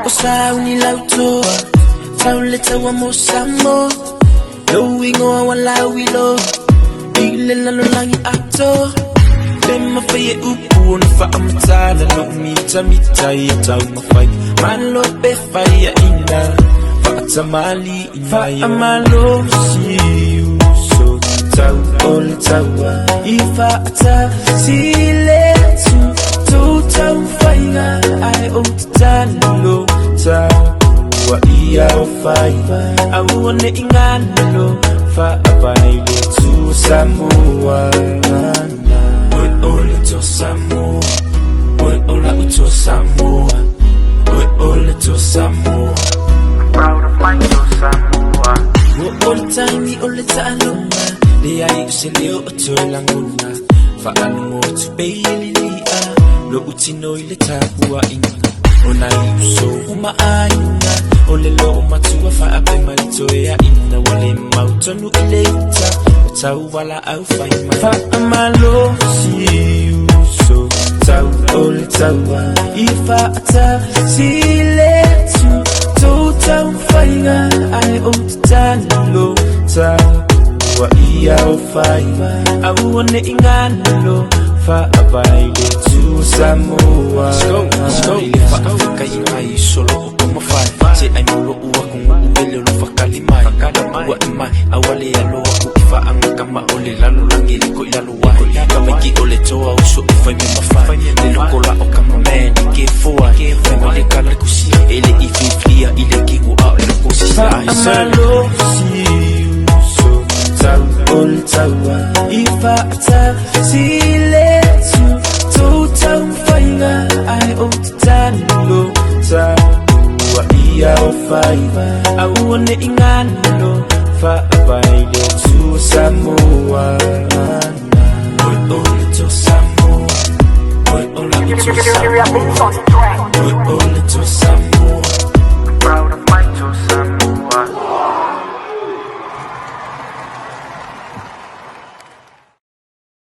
Usaw ni lauto tauleta wa mosamo Lowingo wala wilo Bigla lalo lang i-acto Bema faye upo na fa amatala Lo mita yataw ma-fight Man lo be faya ina Fa atamali ina Fa amalo siyu So tau ole tawa Ifa ata sile tu tau faiga Ai o tatalo Tawa iya o faiga Awone ingano Fa apaile tu Samoa Oi ole to Samoa Oi ola uto Samoa Oi ole to Samoa Proud of my to Samoa All time ole talonga Di ai usilio uto languna Fa anu mo tu beililia Lo utino ile tapua inga Onai uso umaayunga Ole lo matua fa ape malito ya ina Wale mautonu ileita Tau wala au faima Fa amalo si uso Tau ole tawa Ifa ata sile tu tau faiga Ai o tatalo Tawa iya o faima Awone ingano Fa abaile tu Samoa Let's go Fa Afrika ingai solo o mafai Se ai molo ua kung ubele lo fakalimai Ua imai awale alo aku ifa anga kama ole lalo langili ko ilalo wai Kamiki ole toa uso ufai me mafai Leloko la o kama meni ke foa Famile kala kusi ele ififlia ile kingu au ele kusi Fa amalo si uso Tau ole tawa Ifa ata sile tu tau faiga Ai o tatalo Tawa iya o faiga Awone ingano Fa abaile tu Samoa Oi ole to Samoa Oi ola uto Samoa Oi